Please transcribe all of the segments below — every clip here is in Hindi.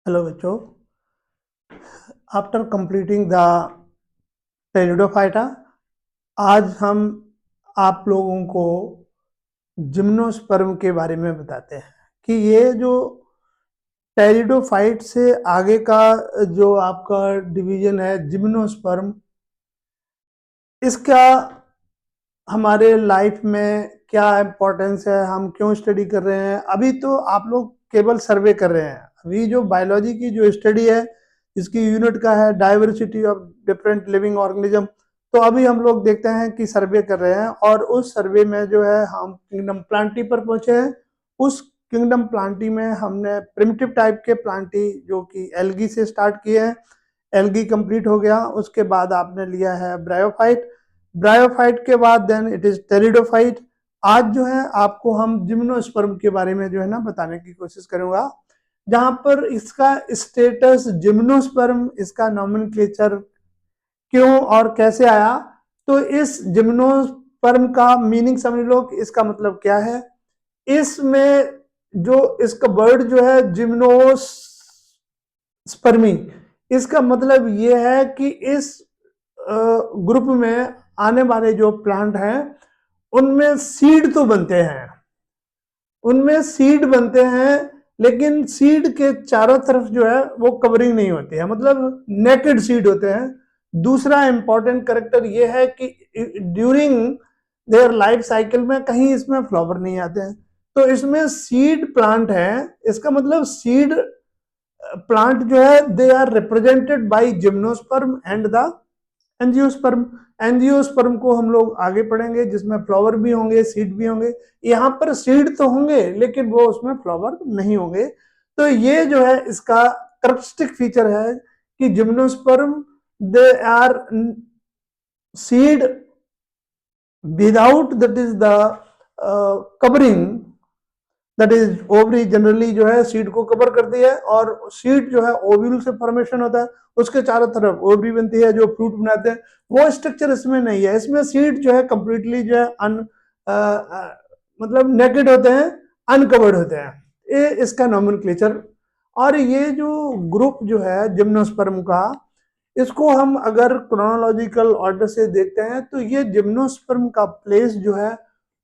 हेलो बच्चों, आफ्टर कंप्लीटिंग द टेरिडोफाइटा आज हम आप लोगों को जिम्नोस्पर्म के बारे में बताते हैं कि ये जो टेरिडोफाइट से आगे का जो आपका डिवीजन है जिम्नोस्पर्म, इसका हमारे लाइफ में क्या इम्पोर्टेंस है, हम क्यों स्टडी कर रहे हैं। अभी तो आप लोग केवल सर्वे कर रहे हैं। अभी जो बायोलॉजी की जो स्टडी है, इसकी यूनिट का है diversity of different living organism. तो अभी हम लोग देखते हैं कि सर्वे कर रहे हैं, और उस सर्वे में जो है हम किंगडम प्लांटी पर पहुंचे हैं। उस किंगडम प्लांटी में हमने प्रिमिटिव टाइप के प्लांटी जो कि एल्गी से स्टार्ट किए हैं। एल्गी कंप्लीट हो गया, उसके बाद आपने लिया है ब्रायोफाइट। ब्रायोफाइट के बाद देन इट इज टेरिडोफाइट। आज जो है आपको हम जिम्नोस्पर्म के बारे में जो है ना बताने की कोशिश करूंगा, जहां पर इसका स्टेटस जिम्नोस्पर्म, इसका नॉमेनक्लेचर क्यों और कैसे आया। तो इस जिम्नोस्पर्म का मीनिंग समझ लो कि इसका मतलब क्या है। इसमें जो इसका वर्ड जो है जिम्नोस्पर्मी, इसका मतलब ये है कि इस ग्रुप में आने वाले जो प्लांट हैं उनमें सीड तो बनते हैं, उनमें सीड बनते हैं, लेकिन सीड के चारों तरफ जो है वो कवरिंग नहीं होती है, मतलब नेकेड सीड होते हैं। दूसरा इंपॉर्टेंट करेक्टर ये है कि ड्यूरिंग देयर लाइफ साइकिल में कहीं इसमें फ्लावर नहीं आते हैं। तो इसमें सीड प्लांट है, इसका मतलब सीड प्लांट जो है they are represented by gymnosperm and the angiosperm. Angiosperm को हम लोग आगे पढ़ेंगे, जिसमें फ्लावर भी होंगे, सीड भी होंगे। यहाँ पर सीड तो होंगे लेकिन वो उसमें फ्लावर नहीं होंगे। तो ये जो है इसका करेक्टरिस्टिक फीचर है कि gymnosperm they are seed without that is the covering, that is ovary generally जो है सीड को कवर करती है, और सीड जो है ओव्यूल से फॉर्मेशन होता है, उसके चारों तरफ ओवरी बनती है जो फ्रूट बनाते हैं। वो स्ट्रक्चर इसमें नहीं है। इसमें सीड जो है कंप्लीटली जो है मतलब नेकेड होते हैं, अनकवर्ड होते हैं। ये इसका नॉमेनक्लेचर। और ये जो ग्रुप जो है जिम्नोस्पर्म का, इसको हम अगर क्रोनोलॉजिकल ऑर्डर से देखते हैं तो ये जिम्नोस्पर्म का प्लेस जो है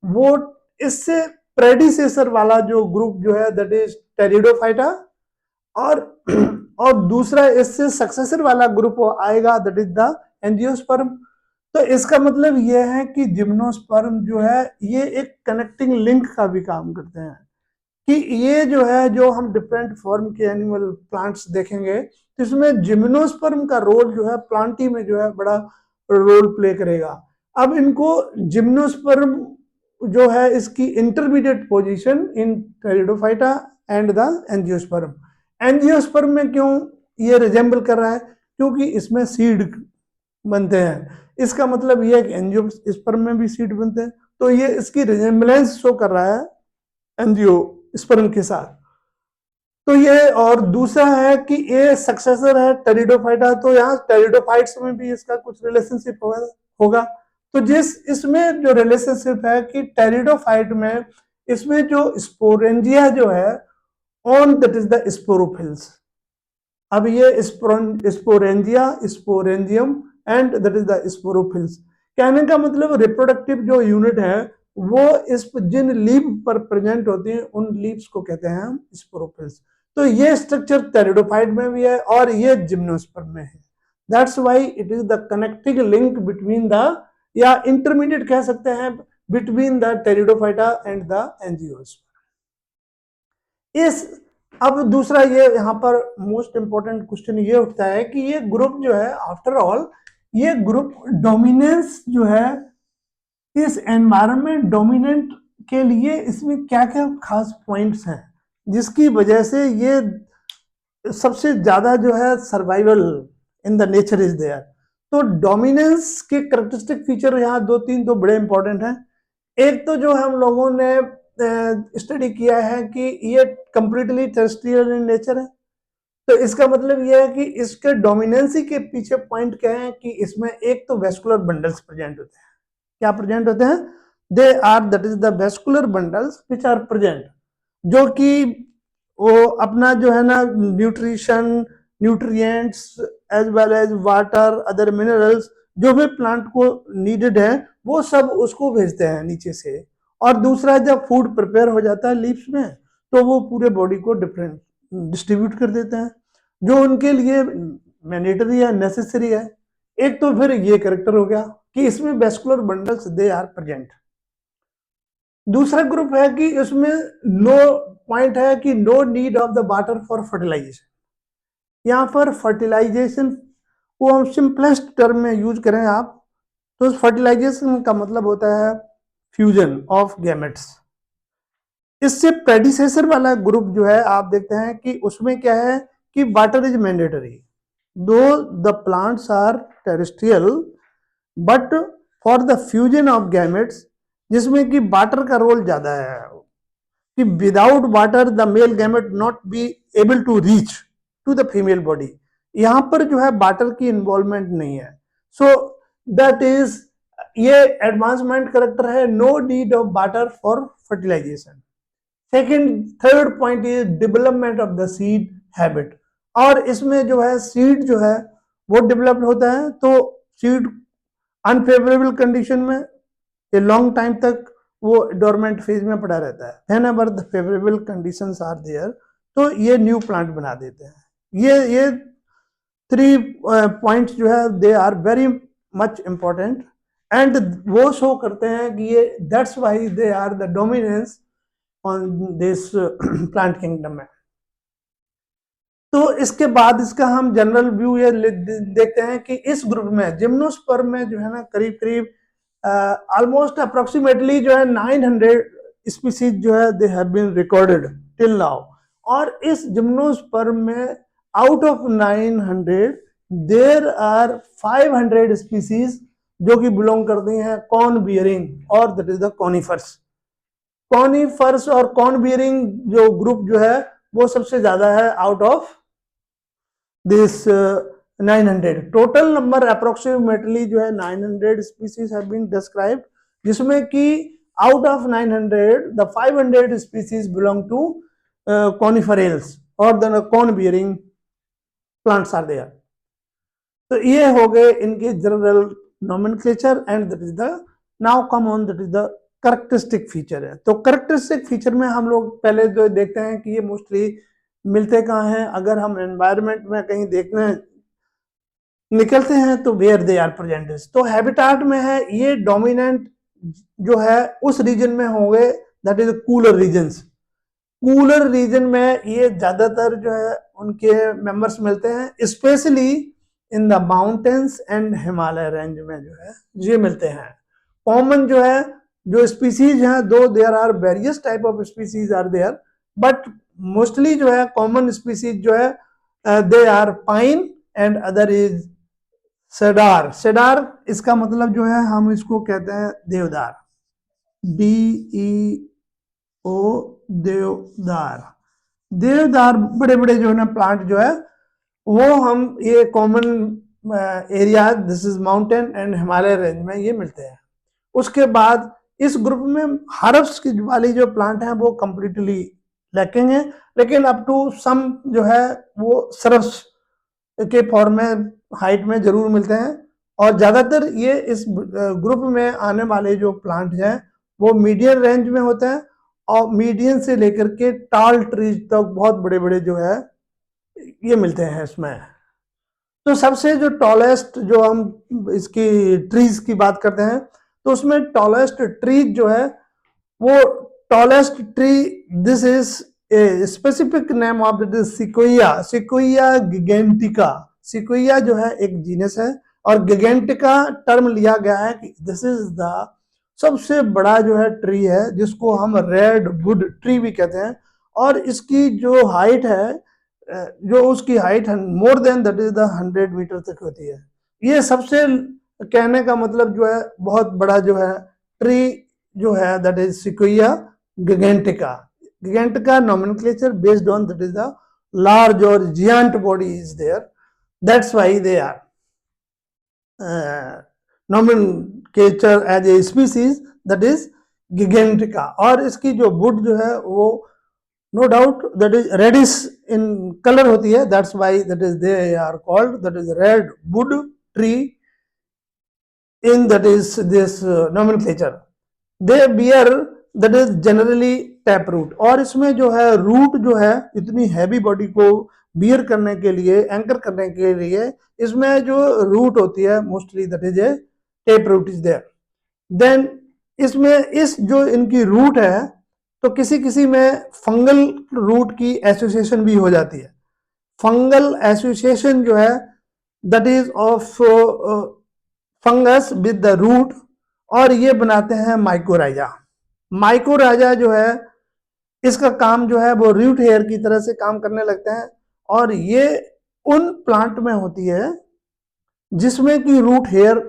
वो इससे प्रेडिसेसर वाला जो ग्रुप जो है दैट इज टेरिडोफाइटा, और और दूसरा इससे सक्सेसर वाला ग्रुप आएगा दैट इज द एंजियोस्पर्म। तो इसका मतलब यह है कि जिम्नोस्पर्म जो है ये एक कनेक्टिंग लिंक का भी काम करते हैं, कि ये जो है जो हम डिफरेंट फॉर्म के एनिमल प्लांट्स देखेंगे तो इसमें जिम्नोस्पर्म का रोल जो है प्लांटी में जो है बड़ा रोल प्ले करेगा। अब इनको जिम्नोस्पर्म जो है इसकी intermediate position in pteridophyta and the angiosperm. Angiosperm में क्यों ये रिजेंबल कर रहा है, क्योंकि इसमें सीड बनते हैं। इसका मतलब ये है कि एंजियोस्पर्म में भी सीड बनते हैं, तो ये इसकी रिजेंबलेंस शो कर रहा है एंजियोस्पर्म के साथ। तो ये, और दूसरा है कि ये सक्सेसर है टेरिडोफाइटा, तो यहाँ टेरिडोफाइट्स में भी इसका कुछ रिलेशनशिप होगा। तो जिस इसमें जो रिलेशनशिप है कि टेरिडोफाइट में इसमें जो स्पोरेंजिया जो है on that is the sporophylls. अब ये sporangia, sporangium and that is the sporophylls. कहने का मतलब रिप्रोडक्टिव जो यूनिट है वो इस जिन लीव पर प्रेजेंट होती हैं उन लीव्स को कहते हैं हम स्पोरोफिल्स। तो ये स्ट्रक्चर टेरिडोफाइट में भी है और ये जिम्नोस्पर्म में है। That's why it is the connecting link between the, या इंटरमीडिएट कह सकते हैं, between the pteridophyta and the angiosperm. इस अब दूसरा ये यहाँ पर मोस्ट इंपॉर्टेंट क्वेश्चन ये उठता है कि ये ग्रुप जो है आफ्टर ऑल ये ग्रुप डोमिनेंस जो है इस एनवायरनमेंट डोमिनेंट के लिए इसमें क्या क्या खास पॉइंट्स हैं जिसकी वजह से ये सबसे ज्यादा जो है survival in the nature is there. तो डोमिनेंस के करेक्टरिस्टिक फीचर यहाँ दो तीन तो बड़े इंपॉर्टेंट हैं। एक तो जो हम लोगों ने स्टडी किया है कि ये कंप्लीटली टेरेस्ट्रियल इन नेचर है। तो इसका मतलब यह है कि इसके डोमिनेंसी के पीछे पॉइंट क्या है कि इसमें एक तो वेस्कुलर बंडल्स प्रेजेंट होते हैं। क्या प्रेजेंट होते हैं? They are that is the vascular bundles which are present, जो कि वो अपना जो है ना nutrition, nutrients as well as water, other minerals जो भी प्लांट को नीडेड है वो सब उसको भेजते हैं नीचे से। और दूसरा, जब फूड प्रिपेयर हो जाता है लीव्स में तो वो पूरे बॉडी को डिफरेंट डिस्ट्रीब्यूट कर देते हैं जो उनके लिए मैंडेटरी है, नेसेसरी है। एक तो फिर ये कैरेक्टर हो गया कि इसमें vascular bundles they are present. दूसरा ग्रुप है कि इसमें नो पॉइंट है कि no need of the water for fertilization. यहाँ पर फर्टिलाइजेशन को हम सिंपलेस्ट टर्म में यूज करें आप, तो फर्टिलाइजेशन का मतलब होता है फ्यूजन ऑफ गैमेट्स। इससे प्रेडिसेसर वाला ग्रुप जो है आप देखते हैं कि उसमें क्या है कि water is mandatory though the plants are terrestrial, but for the fusion of gametes जिसमें कि वाटर का रोल ज्यादा है कि without water the male gamete not be able to reach to the female body. यहां पर जो है वाटर की इन्वॉल्वमेंट नहीं है। सो दैट इज ये एडवांसमेंट करेक्टर है, no need of water for fertilization. Second third point is development of the seed habit. और इसमें जो है सीड जो है वो डेवलप्ड होता है, तो सीड अनफेवरेबल कंडीशन में ए लॉन्ग टाइम तक वो डोरमेंट फेज में पड़ा रहता है। Whenever the favourable conditions are there तो ये न्यू प्लांट बना देते हैं। ये थ्री पॉइंट्स जो है they are very much important and वो शो करते हैं कि ये that's why they are the dominance on this plant kingdom में। तो इसके बाद इसका हम जनरल व्यू ये देखते हैं कि इस ग्रुप में जिम्नोस्पर्म में जो है ना करीब करीब ऑलमोस्ट अप्रोक्सीमेटली जो है 900 स्पीसीज जो है they have been recorded till now. और इस जिम्नोस्पर्म में out of 900 there are 500 species जो कि बिलोंग करती हैं कॉर्न बियरिंग और that is the conifers. Conifers और कॉर्न बियरिंग जो ग्रुप जो है वो सबसे ज्यादा है out of this 900। Total number approximately जो है 900 स्पीसीज हैव बीन डिस्क्राइब्ड, जिसमें कि out of 900 the 500 species belong to कॉनिफरेल्स और the cone bearing plants are there. तो ये हो गए इनके general nomenclature and that is the now come on that is the characteristic feature है। तो करेक्टरिस्टिक फीचर में हम लोग पहले जो देखते हैं कि ये मोस्टली मिलते कहाँ हैं। अगर हम एनवायरनमेंट में कहीं देखने निकलते हैं तो वेयर दे आर प्रेजेंट। तो हैबिटाट में है ये डोमिनेंट जो है उस रीजन में होंगे that is cooler regions. Cooler region में ये ज्यादातर जो है उनके मेंबर्स मिलते हैं, specially in the mountains and Himalaya range में जो है ये मिलते हैं। कॉमन जो है जो स्पीसीज हैं though there are various type of species are there, but mostly जो है कॉमन स्पीसीज जो है they are pine and other is cedar. Cedar इसका मतलब जो है हम इसको कहते हैं देवदार, DEO देवदार। देवदार बड़े बड़े जो है ना प्लांट जो है वो हम ये common area this is mountain and Himalaya range में ये मिलते हैं। उसके बाद इस ग्रुप में हर्ब्स की वाली जो प्लांट है वो कंप्लीटली लैकिंग है, लेकिन अप टू सम जो है वो सरस के फॉर्म में हाइट में जरूर मिलते हैं। और ज्यादातर ये इस ग्रुप में आने वाले जो प्लांट हैं वो मीडियम रेंज में होते हैं और मीडियम से लेकर के टाल ट्रीज तक बहुत बड़े बड़े जो है ये मिलते हैं इसमें। तो सबसे जो टॉलेस्ट जो हम इसकी ट्रीज की बात करते हैं तो उसमें टॉलेस्ट ट्री जो है वो tallest tree this is a specific name of it is sequoia, sequoia gigantea. Sequoia जो है एक जीनस है और गिगेंटिका टर्म लिया गया है कि दिस इज द सबसे बड़ा जो है ट्री है जिसको हम रेड वुड ट्री भी कहते हैं। और इसकी जो हाइट है जो उसकी height more than that is the 100 metre तक होती है। ये सबसे कहने का मतलब जो है बहुत बड़ा जो है ट्री जो है that is sequoia gigantea. Gigantea nomenclature based on that is the large और giant body is there, that's why they are nomenclature as a species that is gigantea. और इसकी जो वुड जो है वो no doubt that is reddish in colour होती है, that's why that is they are called that is red wood tree in that is this nomenclature. They bear that is generally tap root, और इसमें जो है रूट जो है इतनी हैवी बॉडी को बियर करने के लिए, एंकर करने के लिए, इसमें जो रूट होती है mostly that is a tap root is there. Then इसमें इस जो इनकी रूट है तो किसी किसी में फंगल रूट की एसोसिएशन भी हो जाती है। फंगल एसोसिएशन जो है that is of fungus with the root, और ये बनाते हैं माइकोराइजा। माइकोराइजा जो है इसका काम जो है वो रूट हेयर की तरह से काम करने लगते हैं, और ये उन प्लांट में होती है जिसमें कि रूट हेयर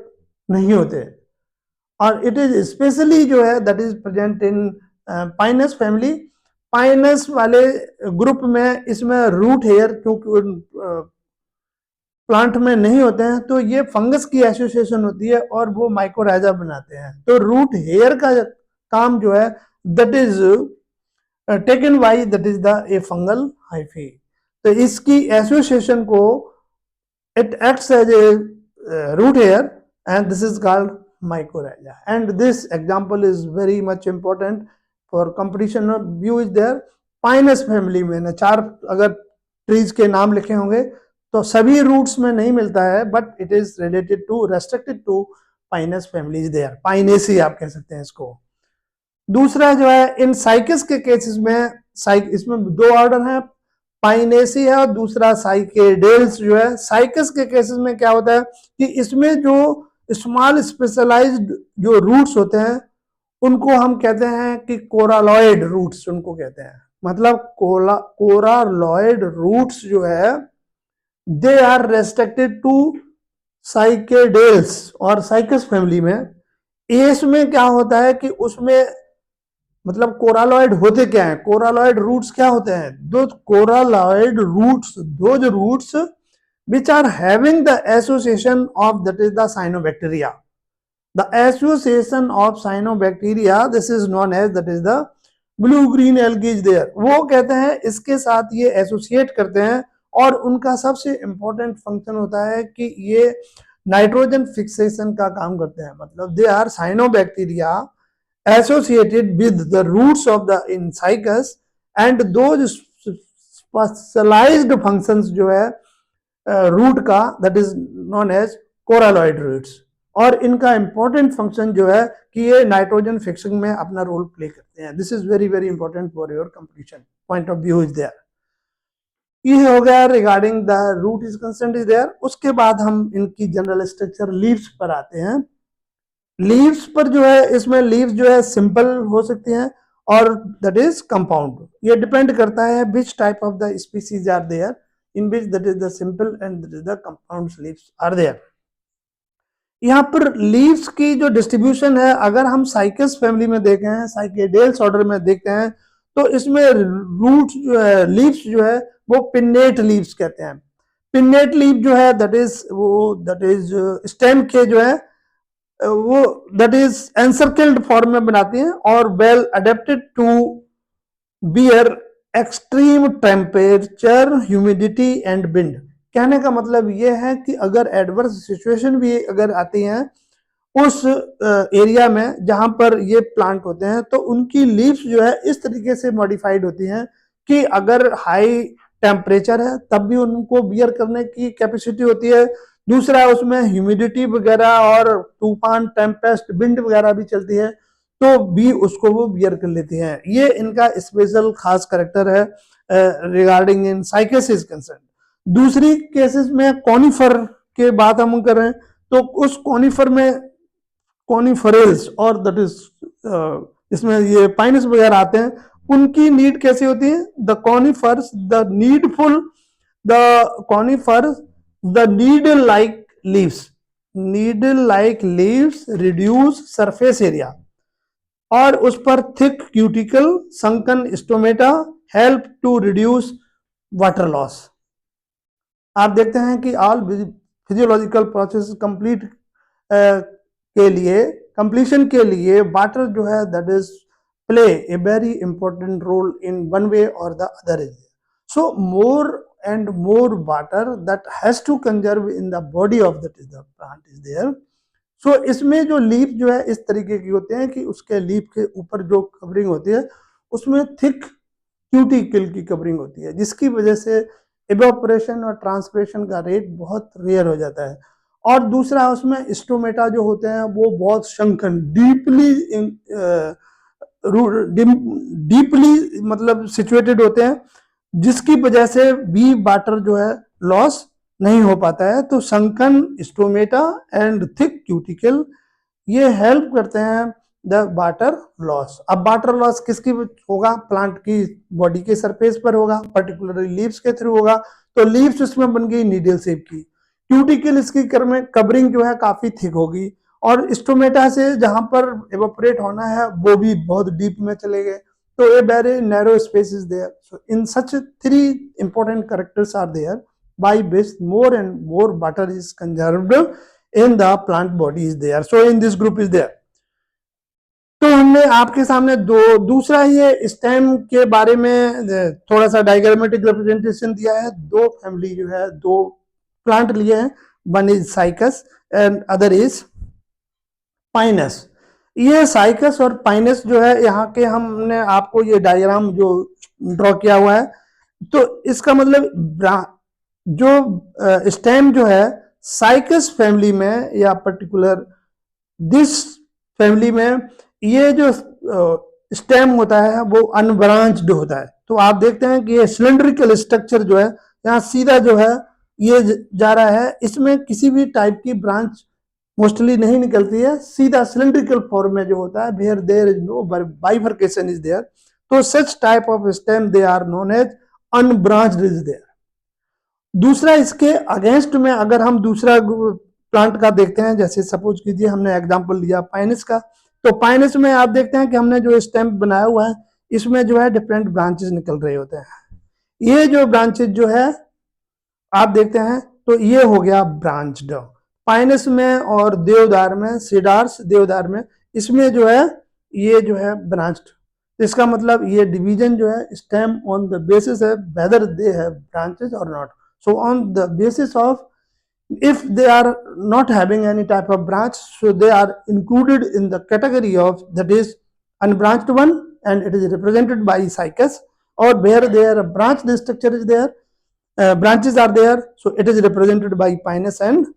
नहीं होते, और इट इज स्पेशली जो है that is present in Pinus family. Pinus वाले ग्रुप में इसमें रूट हेयर क्योंकि प्लांट में नहीं होते हैं, तो ये फंगस की एसोसिएशन होती है और वो माइकोराइजा बनाते हैं। तो रूट हेयर का काम जो है that is taken by that is the a fungal hyphae. तो इसकी एसोसिएशन को it acts as a root hair, and this is called mycorrhiza, and this example is very much important for competition of view is there। Pinus family में ना 4 अगर ट्रीज के नाम लिखे होंगे तो सभी रूट्स में नहीं मिलता है, but it is related to restricted to pinus family is there, pinaceae आप कह सकते हैं इसको। दूसरा जो है इन साइकस के केसेस में, इसमें 2 ऑर्डर हैं, पाइनेसी है और दूसरा साइकेडेल्स जो है। साइकस के केसेस में क्या होता है कि इसमें जो स्मॉल स्पेशलाइज्ड जो रूट्स होते हैं उनको हम कहते हैं कि कोरालॉइड रूट्स उनको कहते हैं। मतलब कोरालॉइड रूट्स जो है they are restricted to Cycadales और साइकस फैमिली में। इसमें क्या होता है कि उसमें मतलब कोरालॉइड होते क्या है, कोरालॉइड रूट्स क्या होते हैं, दो coralloid roots, those roots which are having the association of that is the cyanobacteria, the association of cyanobacteria, this is known as that is the blue green algae is there। वो कहते हैं इसके साथ ये एसोसिएट करते हैं, और उनका सबसे इंपॉर्टेंट फंक्शन होता है कि ये नाइट्रोजन फिक्सेशन का काम करते हैं। मतलब they are cyanobacteria associated with the roots of the incykus, and those specialized functions जो है रूट का that is known as coralloid roots, और इनका इंपॉर्टेंट फंक्शन जो है कि ये नाइट्रोजन फिक्सिंग में अपना रोल प्ले करते हैं। This is very very important for your completion point of view is there. ये हो गया regarding the root is concerned is there. उसके बाद हम इनकी जनरल स्ट्रक्चर लीव्स पर आते हैं। लीव्स पर जो है इसमें लीव्स जो है सिंपल हो सकती हैं और दैट इज कंपाउंड। ये डिपेंड करता है which type of the species are there in which that is the simple and that is the compound leaves are there. यहाँ पर लीव्स की जो डिस्ट्रीब्यूशन है, अगर हम साइकस फैमिली में देखें हैं, साइकेडेल्स ऑर्डर में देखते हैं, तो इसमें रूट जो है, लीव्स जो है वो पिन्नेट लीव्स कहते हैं। पिन्नेट लीव जो है दैट इज स्टेम के जो है वो दैट इज एनसर्कल्ड फॉर्म में बनाती हैं और well adapted to bear extreme temperature, humidity and wind. कहने का मतलब ये है कि अगर एडवर्स सिचुएशन भी अगर आती हैं उस एरिया में जहां पर ये प्लांट होते हैं, तो उनकी लीव्स जो है इस तरीके से मॉडिफाइड होती हैं कि अगर हाई टेम्परेचर है तब भी उनको बियर करने की कैपेसिटी होती है। दूसरा उसमें ह्यूमिडिटी वगैरह और तूफान, टेम्पेस्ट, विंड वगैरह भी चलती है तो भी उसको वो बियर कर लेती हैं। ये इनका स्पेशल खास कैरेक्टर है regarding in cycas is concern. दूसरी केसेस में कॉनिफर के बात हम कर रहे हैं, तो उस कॉनिफर में कॉनिफरेल्स और दैट इज इसमें ये पाइनस वगैरह आते हैं, उनकी नीड कैसी होती है, the conifers the needful the conifers the needle like leaves reduce surface area, और उस पर thick cuticle sunken stomata help to reduce water loss. आप देखते हैं कि ऑल फिजियोलॉजिकल प्रोसेस कंप्लीट के लिए, कंप्लीशन के लिए वाटर जो है that is play a very important role in one way or the other is there. So more and more water that has to conserve in the body of the plant is there. So इसमें जो लीफ जो है इस तरीके की होते हैं कि उसके लीफ के ऊपर जो कवरिंग होती है उसमें थिक क्यूटिकल की कवरिंग होती है, जिसकी वजह से इवेपोरेशन और ट्रांसपिरेशन का रेट बहुत रेयर हो जाता है। और दूसरा उसमें स्टोमेटा जो होते हैं वो बहुत शंकन डीपली मतलब सिचुएटेड होते हैं, जिसकी वजह से बी वाटर जो है लॉस नहीं हो पाता है। तो sunken, stomata and thick cuticle ये हेल्प करते हैं द वाटर लॉस। अब वाटर लॉस किसकी होगा? प्लांट की बॉडी के सरफेस पर होगा, पर्टिकुलरली लीव्स के थ्रू होगा। तो लीव्स इसमें बन गई नीडल शेप की, क्यूटिकल इसकी कवरिंग जो है काफी थिक होगी, और स्टोमेटा से जहां पर एवापोरेट होना है वो भी बहुत डीप में चले गए, तो a very narrow space is there. So in such 3 important characters are there by which more and more water is conserved in the plant body is there. So in this group is there. तो हमने आपके सामने दूसरा ये स्टेम के बारे में थोड़ा सा डायग्रामेटिक रिप्रेजेंटेशन दिया है। 2 फैमिली जो है 2 प्लांट लिए हैं, one is cycas and other is Pinus. ये साइकस और पाइनस जो है यहाँ के हमने आपको ये डायग्राम जो ड्रॉ किया हुआ है, तो इसका मतलब जो स्टेम जो है साइकस फैमिली में या पर्टिकुलर दिस फैमिली में ये जो स्टेम होता है वो अनब्रांच्ड होता है। तो आप देखते हैं कि ये सिलेंड्रिकल स्ट्रक्चर जो है यहाँ सीधा जो है ये जा रहा है, इसमें किसी भी टाइप की ब्रांच मोस्टली नहीं निकलती है, सीधा सिलेंड्रिकल फॉर्म में जो होता है, where there is no bifurcation is there. तो such type of stem they are known as unbranched is there. दूसरा इसके अगेंस्ट में अगर हम दूसरा प्लांट का देखते हैं, जैसे सपोज कीजिए हमने एग्जांपल लिया पाइनस का, तो पाइनस में आप देखते हैं कि हमने जो स्टेम बनाया हुआ है इसमें जो है डिफरेंट ब्रांचेस निकल रहे होते हैं। ये जो ब्रांचेस जो है आप देखते हैं तो ये हो गया ब्रांच्ड पाइनस में, और देवदार में, सीडार्स देवदार में, इसमें जो है ये जो है ब्रांच्ड। इसका मतलब ये डिवीजन जो है स्टेम ऑन द बेसिस है वेदर दे हैव ब्रांचेस और not. So on the basis of if they are not having any type of branch, so they are included in the category of that is unbranched one, and it is represented by cycas, or where their branched structure is there, branches are there, so it is represented by pinus and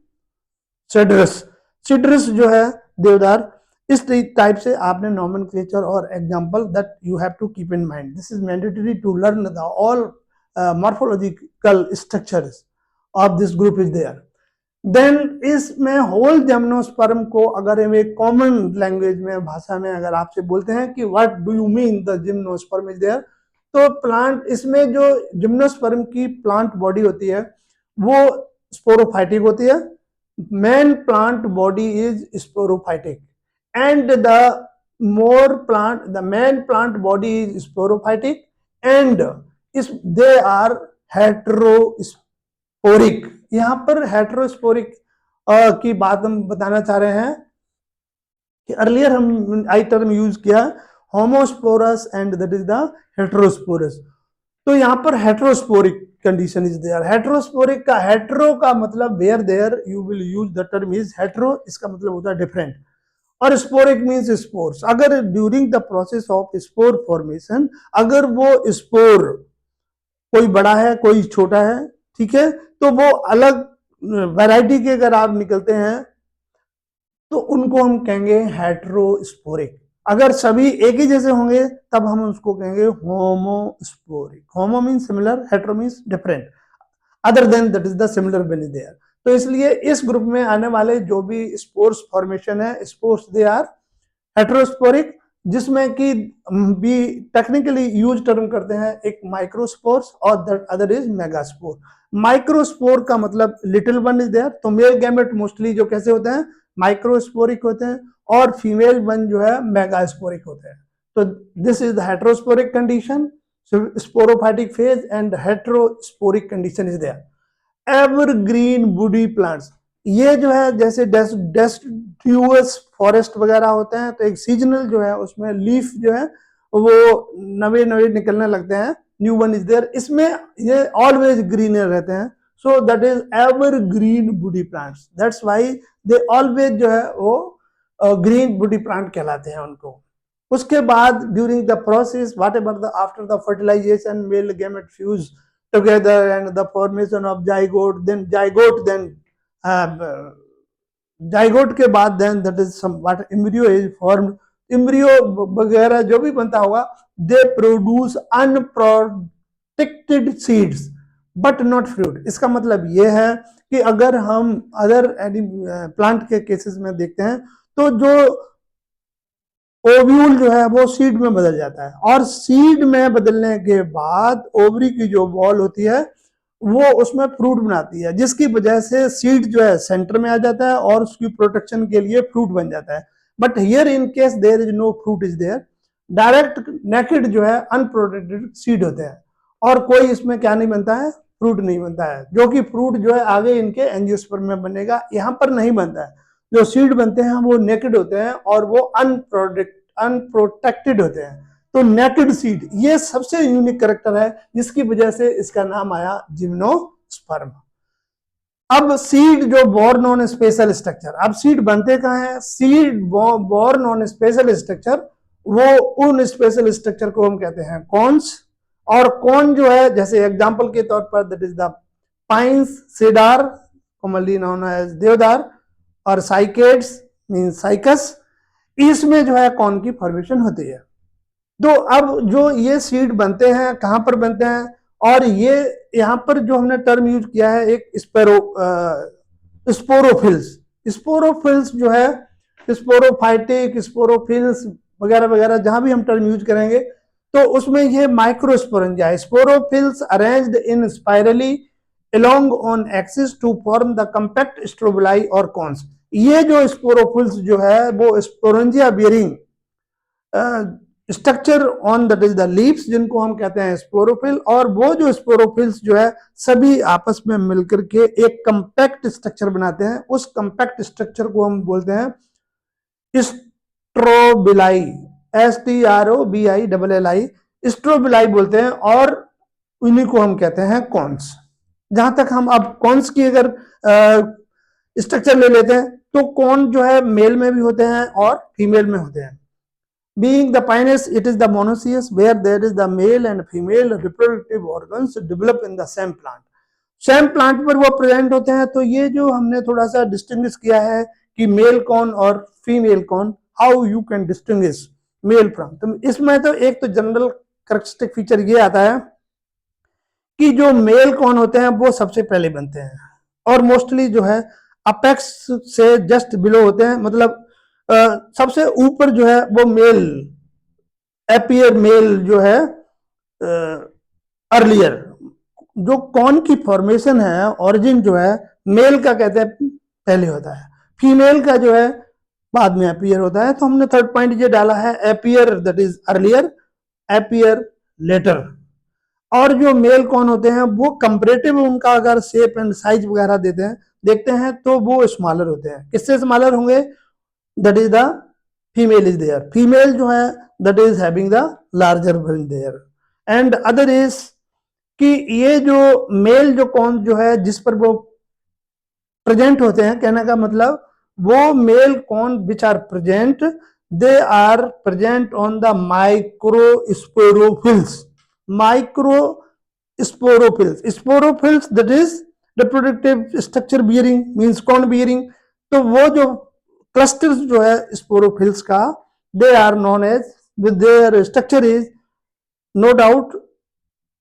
cedrus। cedrus जो है देवदार। इस टाइप से आपने नॉमेनक्लेचर और example that you have to keep in mind. This is mandatory to learn the all morphological structures of this group is there। then इसमें होल जिम्नोस्पर्म को अगर हम एक कॉमन लैंग्वेज में भाषा में अगर आपसे बोलते हैं कि what do you mean the gymnosperm is there, तो प्लांट इसमें जो जिम्नोस्पर्म की प्लांट बॉडी होती है वो स्पोरोफाइटिक होती है। Main plant body is sporophytic and the main plant body is sporophytic and they are heterosporic. यहां पर हेट्रोस्पोरिक की बात हम बताना चाह रहे हैं कि अर्लियर हम आई टर्म यूज किया homosporous and that is the heterosporous. तो यहां पर heterosporic condition is there. Heterosporic का हेट्रो का मतलब where there you will use the term is hetero, इसका मतलब होता है डिफरेंट, और स्पोरिक मींस स्पोर्स। अगर during the process of spore formation अगर वो स्पोर कोई बड़ा है कोई छोटा है, ठीक है, तो वो अलग वैरायटी के अगर आप निकलते हैं तो उनको हम कहेंगे हेट्रोस्पोरिक। अगर सभी एक ही जैसे होंगे तब हम उसको कहेंगे homosporic. Homo mean similar, hetero means different, other than that is the similar been is there. तो इसलिए इस ग्रुप में आने वाले जो भी स्पोर्स फॉर्मेशन है, स्पोर्स दे आर हेट्रोस्पोरिक, जिसमें कि भी टेक्निकली यूज टर्म करते हैं एक माइक्रोस्पोर्स और that other is megaspore. Microspore का मतलब लिटिल वन इज देयर। तो मेल गैमेट मोस्टली जो कैसे होते हैं माइक्रोस्पोरिक होते हैं, और फीमेल वन जो है मेगास्पोरिक होते हैं। तो this is the heterosporic condition, sporophytic phase and heterosporic condition is there. Evergreen woody plants, ये जो है जैसे डेसिडुअस फॉरेस्ट वगैरह होते हैं, तो एक सीजनल जो है उसमें लीफ जो है वो नवे नवे निकलने लगते हैं, न्यू वन इज देयर। इसमें ये ऑलवेज ग्रीन रहते हैं, सो that is ever green woody plants, that's why they always जो है वो ग्रीन वुडी प्लांट कहलाते हैं उनको। उसके बाद during the process whatever the after the fertilization male gamete fuse together and the formation of zygote, then zygote के बाद then that is somewhat embryo is formed, embryo वगैरह जो भी बनता होगा, they produce unprotected seeds but not fruit. इसका मतलब ये है कि अगर हम अदर प्लांट के केसेस में देखते हैं तो जो ओव्यूल जो है वो सीड में बदल जाता है, और सीड में बदलने के बाद ओवरी की जो वॉल होती है वो उसमें फ्रूट बनाती है, जिसकी वजह से सीड जो है सेंटर में आ जाता है और उसकी प्रोटेक्शन के लिए फ्रूट बन जाता है। But here in case there is no fruit is there, direct naked जो है अनप्रोटेक्टेड सीड होते हैं, और कोई इसमें क्या नहीं बनता है, फ्रूट नहीं बनता है, जो कि फ्रूट जो है आगे इनके एंजियोस्पर्म में बनेगा, यहाँ पर नहीं बनता है। जो सीड बनते हैं वो नेकेड होते हैं और वो अनप्रोटेक्टेड होते हैं, तो नेकेड सीड ये सबसे यूनिक कैरेक्टर है जिसकी वजह से इसका नाम आया जिम्नोस्पर्म। अब सीड जो बोर्न ऑन स्पेशल स्ट्रक्चर, अब सीड बनते कहाँ है, seed borne on special structure, वो उन स्पेशल स्ट्रक्चर को हम कहते हैं कॉन्स। और कॉन जो है, जैसे एग्जांपल के तौर पर that is the pines, cedar commonly known as deodar, और साइकेड्स मीन साइकस, इसमें जो है कॉन की फॉर्मेशन होती है। तो अब जो ये सीड बनते हैं कहां पर बनते हैं, और ये यहाँ पर जो हमने टर्म यूज किया है एक स्पोरोफिल्स, स्पोरोफिल्स जो है स्पोरोफाइटिक, स्पोरोफिल्स वगैरह वगैरह जहां भी हम टर्म यूज करेंगे तो उसमें ये microsporangia, sporophylls arranged in spirally along on axis to form the compact strobili or cones। ये जो स्पोरोफिल्स जो है वो sporangia bearing structure on that is the leaves, जिनको हम कहते हैं स्पोरोफिल, और वो जो स्पोरोफिल्स जो है सभी आपस में मिलकर के एक कंपैक्ट स्ट्रक्चर बनाते हैं। उस कंपैक्ट स्ट्रक्चर को हम बोलते हैं स्ट्रोबिलाई, STROBILLI, स्ट्रोबिलाई बोलते हैं, और उन्हीं को हम कहते हैं कॉन्स। जहां तक हम अब कॉन्स की अगर स्ट्रक्चर ले लेते हैं तो कॉन जो है मेल में भी होते हैं और फीमेल में होते हैं। Being the pinus, it is the monoecious where there is the male and female reproductive organs develop in the same plant। Same plant पर वो प्रेजेंट होते हैं। तो ये जो हमने थोड़ा सा डिस्टिंग्विश किया है कि मेल कॉन और female cone, how you can distinguish male from, तो इसमें तो एक तो जनरल कैरेक्टरिस्टिक फीचर ये आता है कि जो मेल कॉन होते हैं वो सबसे पहले बनते हैं, और मोस्टली जो है अपेक्स से जस्ट बिलो होते हैं, मतलब सबसे ऊपर जो है वो मेल एपियर मेल जो है अर्लियर। जो कॉन की फॉर्मेशन है ओरिजिन जो है मेल का कहते हैं पहले होता है, फीमेल का जो है बाद में एपियर होता है। तो हमने थर्ड पॉइंट ये डाला है appear that is earlier, appear later. और जो मेल कॉन होते हैं वो कंपैरेटिव उनका अगर शेप एंड साइज वगैरह देखते हैं तो वो स्मॉलर होते हैं। किससे स्मॉलर होंगे, that is the female is there, female जो है that is having the larger one there. And other is कि ये जो मेल जो कॉन जो है जिस पर वो प्रेजेंट होते हैं, कहने का मतलब वो male cone which are present, they are present on the microsporophylls, microsporophylls, sporophylls that is reproductive structure bearing means cone bearing. तो वो जो क्लस्टर्स जो है स्पोरोफिल्स का, they are known as with their structure is no doubt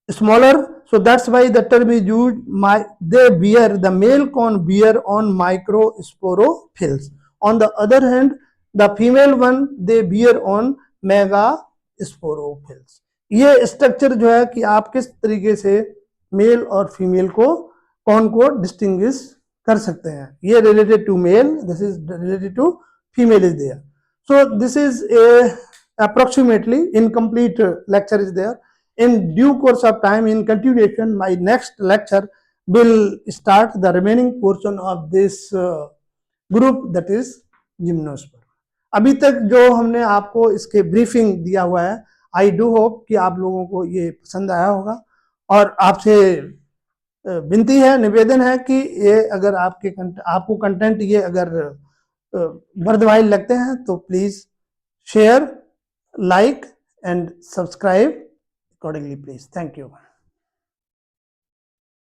smaller, so that's why the term is used, they bear, the male cone bear on microsporophylls, on the other hand the female one they bear on megasporophylls। ये स्ट्रक्चर जो है कि आप किस तरीके से मेल और फीमेल को कौन को डिस्टिंग्विश कर सकते हैं। ये related to male, this is related to female is there. So this is approximately incomplete lecture is there। In due course of time, in continuation, my next lecture will start the remaining portion of this group, that is gymnosperm। अभी तक जो हमने आपको इसके ब्रीफिंग दिया हुआ है, आई डू होप कि आप लोगों को ये पसंद आया होगा, और आपसे विनती है, निवेदन है कि ये अगर आपको कंटेंट ये अगर वर्थवाइल लगते हैं तो please share, like and subscribe accordingly please. Thank you.